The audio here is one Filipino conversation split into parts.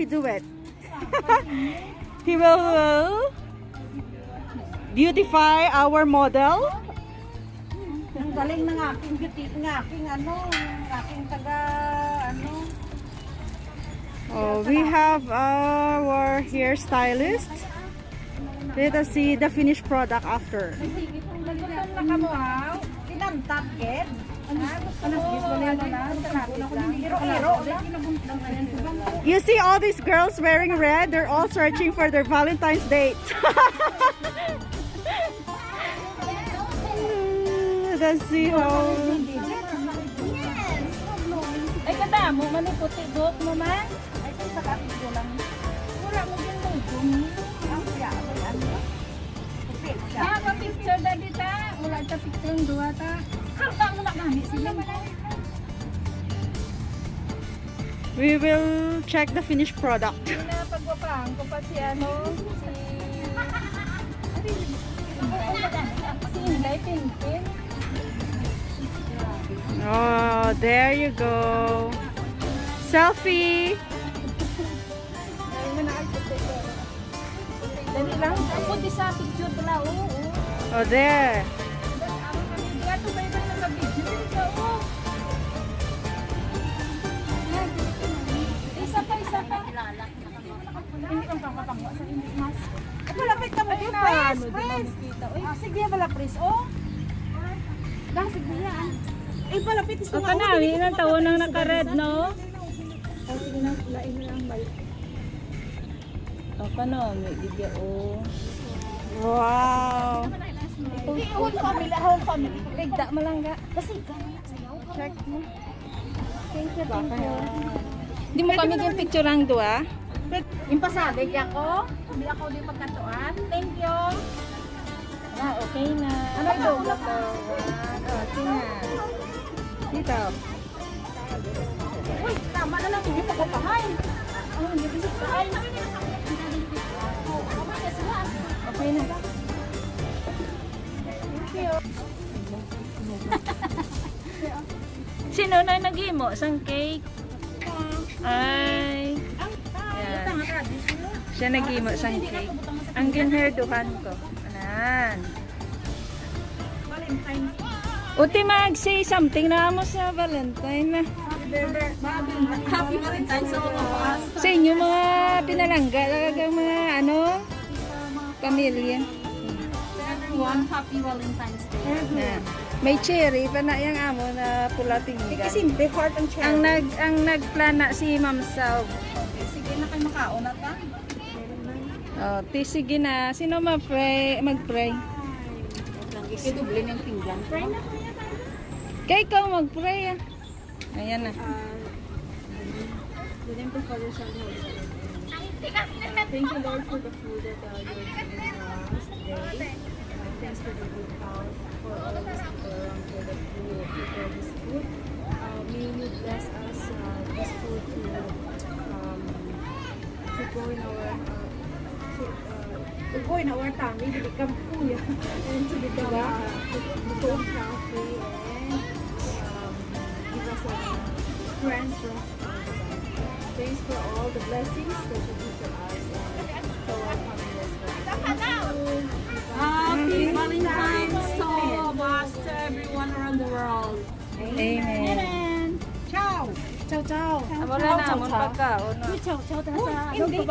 do it. He will beautify our model. Ang galing ng aking beauty, ng aking taga, Oh, we have our hairstylist. Let us see the finished product after. You see all these girls wearing red, they're all searching for their Valentine's date. Let's see how... Ay, kada mo, maniputi, doot mo man. Ay, kung sa kapit ko lang. Wala mo yung lugong. Ang siya, ay, pa picture na dita. Wala sa picture yung duwa ta. Harta mo na kami sila. We will check the finished product. Pagwapahan ko pa si si Inday Pinpin. Oh, there you go. Selfie. Dali lang. Ako di sa picture ko na. Oh, there. Gato ba yung naka-video? Isa pa. Hindi kang pangkakamwa sa hindi mas. Malapit na mo yung press. Sige, wala press. Sige yan. Ay, palapit. O kanawi, ilang taon nang naka-red, no? Sige na, lain na lang may. O kanawi, bigyan o. Wow. Whole family. Ligda malangga. Kasi check mo. Thank you. Hindi mo kami yung picture ang dua? Yung pasalig ako. Hindi ako di magkatuan. Thank you. Okay na. Ano ito? Okay na. Dito. Uy, tama na lang. Hindi pa ko pahay. Hindi ko pahay. Okay na. Sino na nag-imo? Sang cake? Ay. Yan. Siya nag-imo sang cake. Ang ginherduhan ko. Anan. Uti mag-say something na mo sa Valentine na. Happy Valentine's sa mga Sa inyo mga pinalangga, talagang mga pamilya. everyone. Happy Valentine's Day. Na. May cherry pa na yung amo na pula pinggan. Simple heart and Ang nagplana si Ma'am Saw. Sige na kayo makauna ta. Oh, sige na. Sino mag-pray? Iduble ng pinggan. Pray na. Kaya ikaw mag-pray. Ayan na. Thank you, Lord, for the food that you're giving us today. Thanks for the good health for all of these people around here that we will prepare this food. May you bless us this food to go in our tummy to become full and to become so healthy and give us strength from thanks for all the blessings that you give to us to our family as well. Happy Valentine's so much to everyone around the world. Amen. Ciao. Ciao, ciao. Wala na, amon pagkaon. Ciao, ciao. Hindi.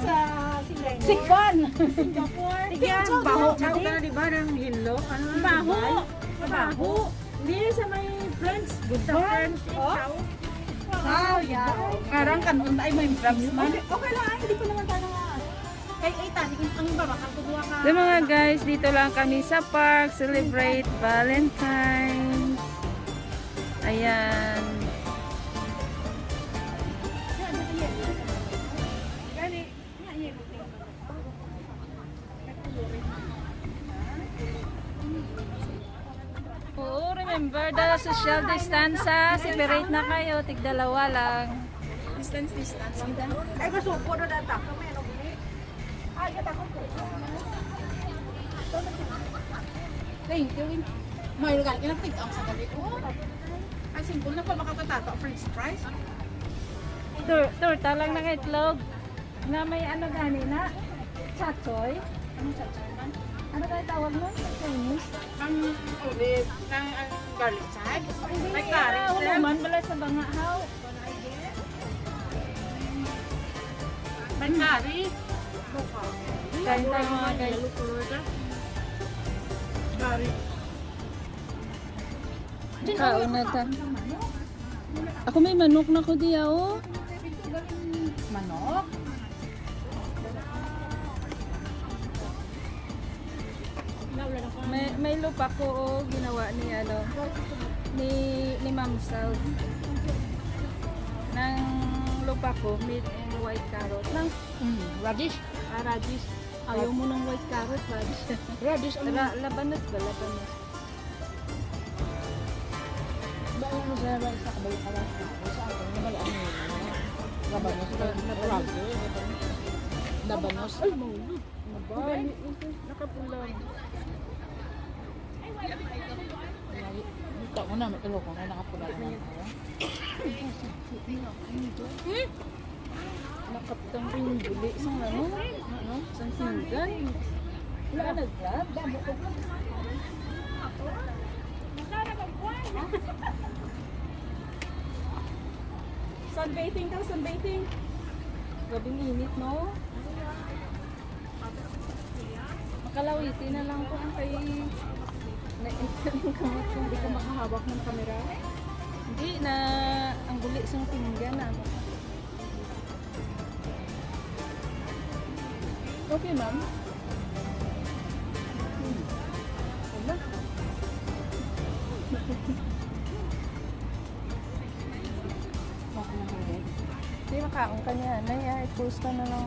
Sa Singapore. Tigyan, baho. Ciao ka na diba ng hinlo? Baho. Hindi sa may friends. Good friends. Ciao. Yeah. Karang kanon tayo may drums man. Okay lang, hindi pa naman tayo ay tani ang babakal ko duwa ka. So mga guys, dito lang kami sa park, celebrate Valentine's. Ayan. Oo, remember the social distance ha. Separate na kayo, tig-dalawa lang. Distance. Ay, gusto ko na data. Ay, kata ko po. Thank you. May lugar ka na tig-ang sa gabi. Ay, simple na pa makakatato. French fries. Torta lang ng itlog. Na may ano gani na? Chachoy. Anong chachoy man? Ano kaya tawag nun sa Chinese? Ang ulit, ang garlic sag. May Hindi, curry, ano sir. man, balay sa bangahaw. May curry. Kain tayo mga guys. Curry. Kaon na ta. Ako may manok na ko diya, oh. Manok. May lupa ko, oh, ginawa ni, ano, ni Ma'am Sal. Nang lupa ko, meat and white carrot. Nang, Radish. radish. Ayaw mo ng white carrot, radish. Radish. Labanos ba? Labanos. Ba ano sa ba isa ka balik pala sa akin na bala ano labanos labanos ay maulog mabali nakapula dito mo na may tulo ko na nakapula naman ako Nakaptang rin yung buli. Isang ano? Ano? Isang singgan. Wala nag-grab. Sunbathing daw, sunbathing. Gabing init, no? Makalawiti na lang ko ang kay... Na-enter yung kamot ko. Hindi ka makahawak ng camera. Hindi na... Ang buli isang pinggan na. Okay, ma'am. Wala. Hindi makaon ka niya. Naya, i-post ka na lang.